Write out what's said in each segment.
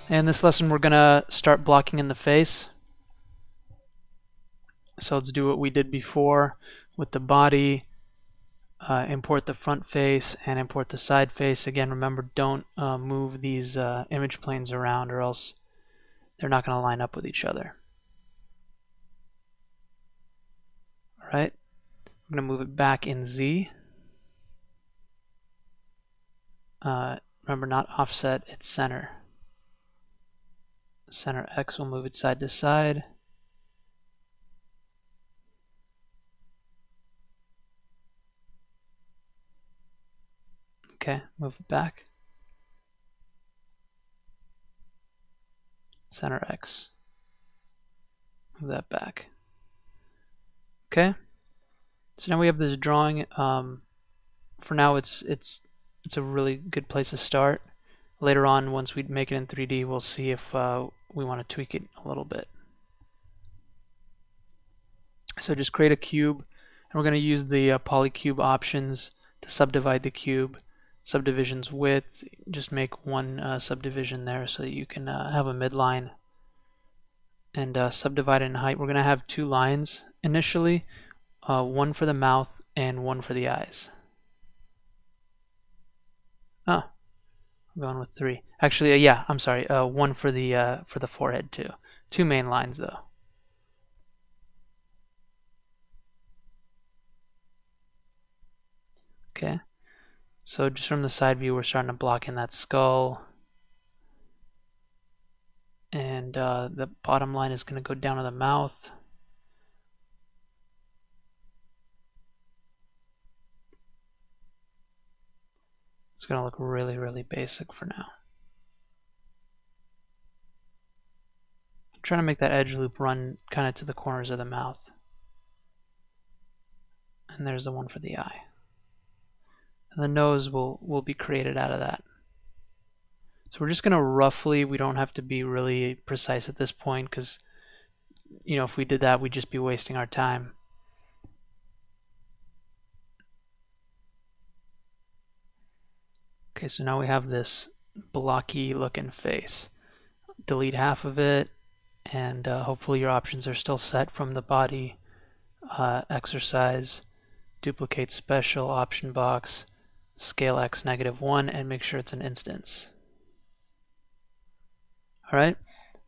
In this lesson, we're going to start blocking in the face. So let's do what we did before with the body. Import the front face and import the side face. Again, remember, don't move these image planes around, or else they're not going to line up with each other. All right, I'm going to move it back in Z. Remember, not offset, it's center. Center X will move it side to side. Okay, move it back. Center X. Move that back. Okay. So now we have this drawing. For now, it's a really good place to start. Later on, once we make it in 3D, we'll see if we want to tweak it a little bit. So just create a cube, and we're going to use the polycube options to subdivide the cube. Subdivisions width, just make one subdivision there so that you can have a midline. And subdivide it in height. We're going to have two lines initially, one for the mouth and one for the eyes. I'm going with three. Actually, yeah, I'm sorry. One for the forehead too. Two main lines though. Okay. So just from the side view, we're starting to block in that skull. And the bottom line is going to go down to the mouth. It's going to look really, really basic for now. I'm trying to make that edge loop run kind of to the corners of the mouth. And there's the one for the eye. And the nose will be created out of that. So we're just going to roughly, we don't have to be really precise at this point, because if we did that, we'd just be wasting our time. Okay, so now we have this blocky looking face. Delete half of it, and hopefully your options are still set from the body exercise. Duplicate special option box, scale x -1, and make sure it's an instance. Alright,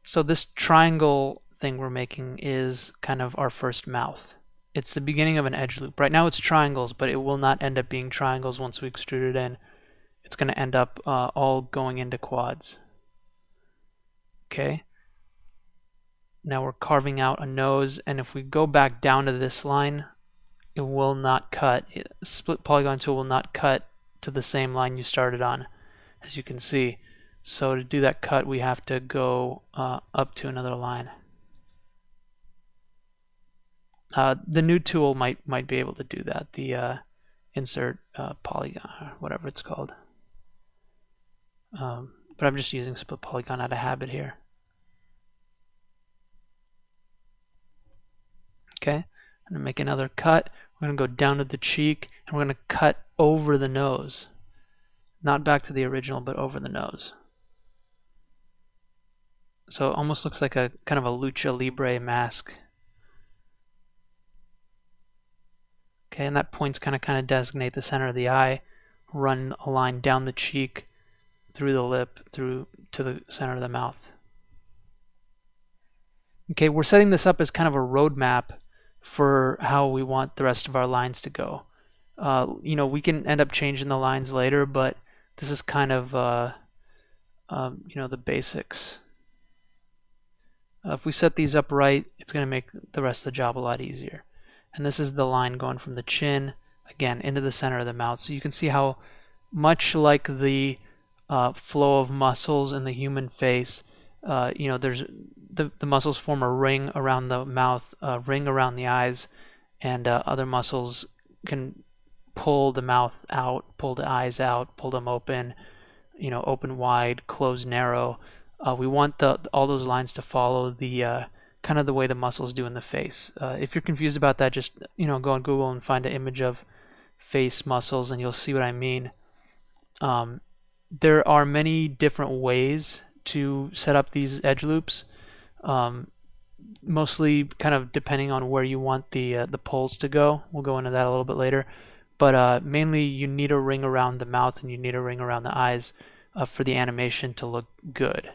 so this triangle thing we're making is kind of our first mouth. It's the beginning of an edge loop. Right now it's triangles, but it will not end up being triangles once we extrude it in. It's going to end up all going into quads. Okay, now we're carving out a nose, and if we go back down to this line, it will not cut. Split polygon tool will not cut to the same line you started on, as you can see. So to do that cut, we have to go up to another line. The new tool might be able to do that. The insert polygon, or whatever it's called. But I'm just using split polygon out of habit here. Okay, I'm gonna make another cut. We're gonna go down to the cheek, and we're gonna cut over the nose, not back to the original, but over the nose. So it almost looks like a kind of a lucha libre mask. Okay, and that point's kind of designate the center of the eye. Run a line down the cheek, through the lip, through to the center of the mouth. Okay, we're setting this up as kind of a roadmap for how we want the rest of our lines to go. We can end up changing the lines later, but this is kind of the basics. If we set these up right, it's going to make the rest of the job a lot easier. And this is the line going from the chin, again, into the center of the mouth. So you can see how much like the flow of muscles in the human face, there's the muscles form a ring around the mouth, a ring around the eyes, and other muscles can pull the mouth out, pull the eyes out, pull them open, open wide, close narrow. We want all those lines to follow the kind of the way the muscles do in the face. If you're confused about that, just go on Google and find an image of face muscles, and you'll see what I mean. There are many different ways to set up these edge loops. Mostly kind of depending on where you want the poles to go. We'll go into that a little bit later. But mainly you need a ring around the mouth and you need a ring around the eyes for the animation to look good.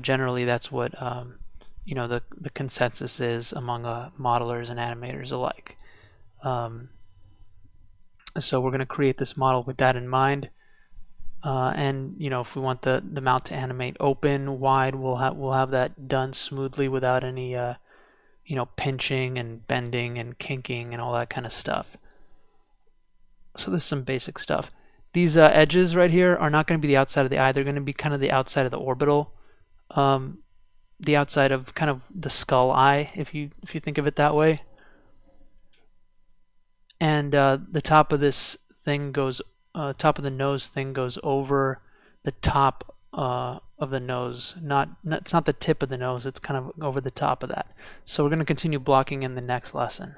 Generally, that's what the consensus is among modelers and animators alike. So we're going to create this model with that in mind. And if we want the mount to animate open, wide, we'll have that done smoothly without any pinching and bending and kinking and all that kind of stuff. So this is some basic stuff. These edges right here are not going to be the outside of the eye. They're going to be kind of the outside of the orbital, the outside of kind of the skull eye, if you think of it that way. And the top of this thing goes, top of the nose thing goes over the top of the nose. It's not the tip of the nose. It's kind of over the top of that. So we're going to continue blocking in the next lesson.